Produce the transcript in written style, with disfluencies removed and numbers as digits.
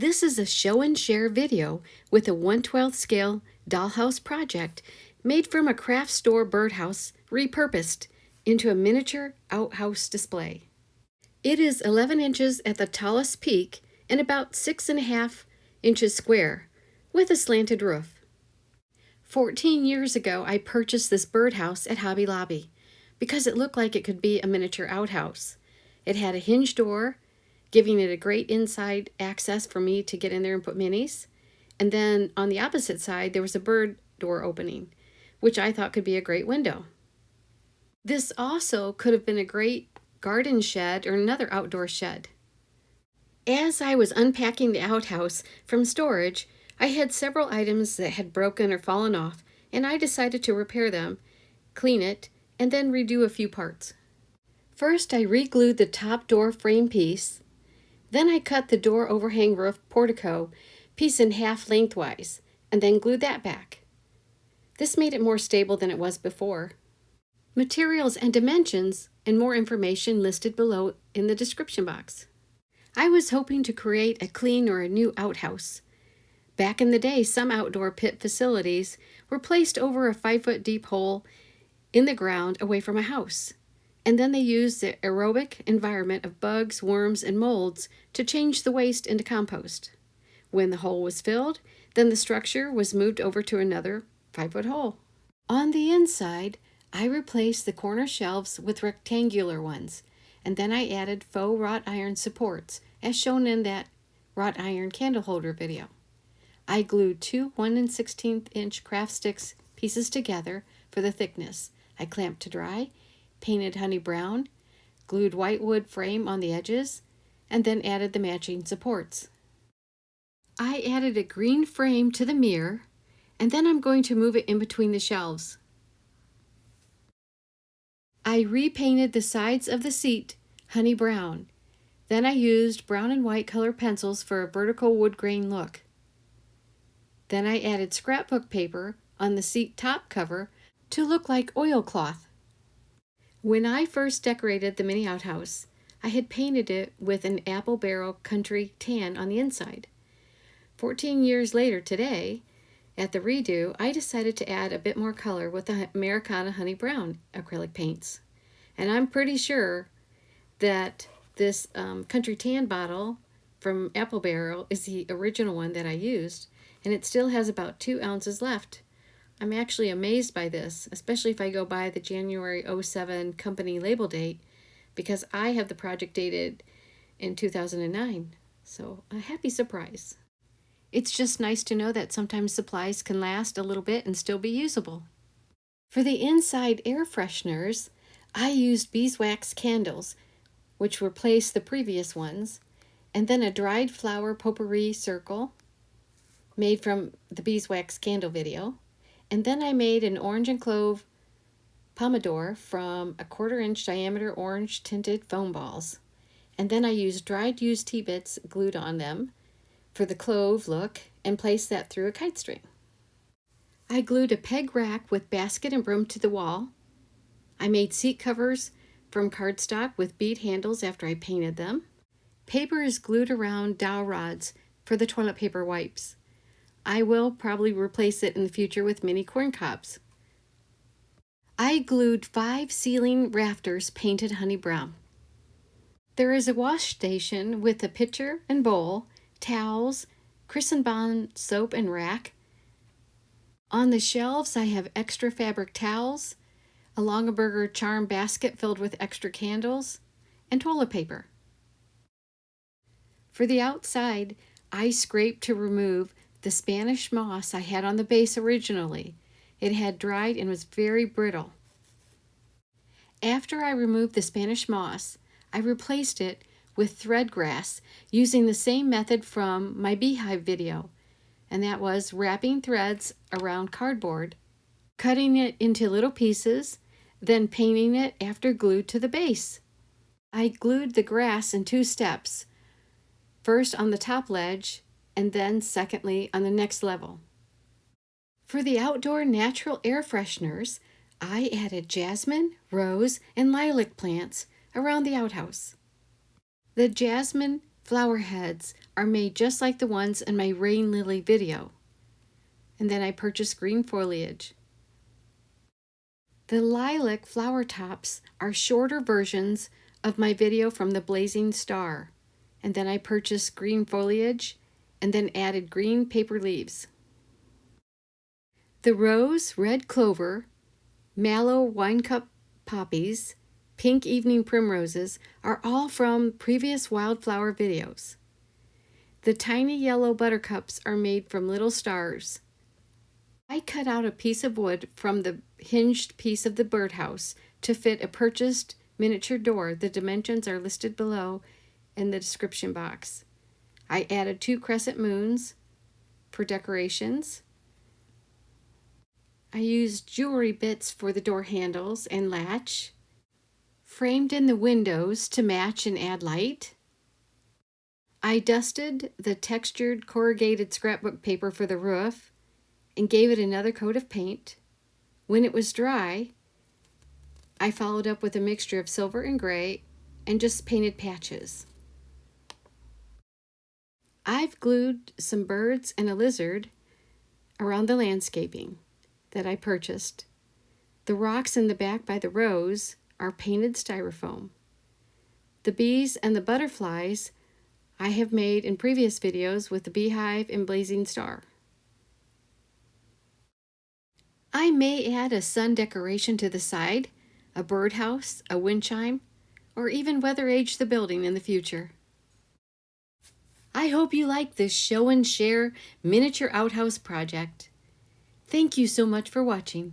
This is a show and share video with a 1/12 scale dollhouse project made from a craft store birdhouse repurposed into a miniature outhouse display. It is 11 inches at the tallest peak and about 6.5 inches square with a slanted roof. 14 years ago, I purchased this birdhouse at Hobby Lobby because it looked like it could be a miniature outhouse. It had a hinged door, giving it a great inside access for me to get in there and put minis. And then on the opposite side, there was a bird door opening, which I thought could be a great window. This also could have been a great garden shed or another outdoor shed. As I was unpacking the outhouse from storage, I had several items that had broken or fallen off, and I decided to repair them, clean it, and then redo a few parts. First, I re-glued the top door frame piece. Then I cut the door overhang roof portico piece in half lengthwise, and then glued that back. This made it more stable than it was before. Materials and dimensions and more information listed below in the description box. I was hoping to create a clean or a new outhouse. Back in the day, some outdoor pit facilities were placed over a 5-foot deep hole in the ground away from a house. And then they used the aerobic environment of bugs, worms, and molds to change the waste into compost. When the hole was filled, then the structure was moved over to another 5-foot hole. On the inside, I replaced the corner shelves with rectangular ones, and then I added faux wrought iron supports, as shown in that wrought iron candle holder video. I glued two 1 16th inch craft sticks pieces together for the thickness. I clamped to dry, painted honey brown, glued white wood frame on the edges, and then added the matching supports. I added a green frame to the mirror, and then I'm going to move it in between the shelves. I repainted the sides of the seat honey brown. Then I used brown and white color pencils for a vertical wood grain look. Then I added scrapbook paper on the seat top cover to look like oilcloth. When I first decorated the mini outhouse, I had painted it with an apple barrel country tan on the inside. 14 years later today, at the redo, I decided to add a bit more color with the Americana Honey Brown acrylic paints. And I'm pretty sure that this country tan bottle from Apple Barrel is the original one that I used, and it still has about 2 ounces left. I'm actually amazed by this, especially if I go by the January 07 company label date, because I have the project dated in 2009. So a happy surprise. It's just nice to know that sometimes supplies can last a little bit and still be usable. For the inside air fresheners, I used beeswax candles, which replaced the previous ones, and then a dried flower potpourri circle made from the beeswax candle video. And then I made an orange and clove pomodoro from a 1/4 inch diameter orange tinted foam balls. And then I used dried used tea bits glued on them for the clove look and placed that through a kite string. I glued a peg rack with basket and broom to the wall. I made seat covers from cardstock with bead handles after I painted them. Paper is glued around dowel rods for the toilet paper wipes. I will probably replace it in the future with mini corn cobs. I glued 5 ceiling rafters painted honey brown. There is a wash station with a pitcher and bowl, towels, Cris & Bond soap and rack. On the shelves, I have extra fabric towels, a Longaberger charm basket filled with extra candles, and toilet paper. For the outside, I scraped to remove the Spanish moss I had on the base originally. It had dried and was very brittle. After I removed the Spanish moss, I replaced it with thread grass using the same method from my beehive video, and that was wrapping threads around cardboard, cutting it into little pieces, then painting it after glued to the base. I glued the grass in 2 steps, first on the top ledge and then secondly on the next level. For the outdoor natural air fresheners, I added jasmine, rose, and lilac plants around the outhouse. The jasmine flower heads are made just like the ones in my rain lily video. And then I purchased green foliage. The lilac flower tops are shorter versions of my video from the blazing star. And then I purchased green foliage and then added green paper leaves. The rose, red clover, mallow wine cup poppies, pink evening primroses are all from previous wildflower videos. The tiny yellow buttercups are made from little stars. I cut out a piece of wood from the hinged piece of the birdhouse to fit a purchased miniature door. The dimensions are listed below in the description box. I added 2 crescent moons for decorations. I used jewelry bits for the door handles and latch, framed in the windows to match and add light. I dusted the textured corrugated scrapbook paper for the roof and gave it another coat of paint. When it was dry, I followed up with a mixture of silver and gray and just painted patches. I've glued some birds and a lizard around the landscaping that I purchased. The rocks in the back by the rose are painted styrofoam. The bees and the butterflies I have made in previous videos with the beehive and blazing star. I may add a sun decoration to the side, a birdhouse, a wind chime, or even weather age the building in the future. I hope you like this show and share miniature outhouse project. Thank you so much for watching.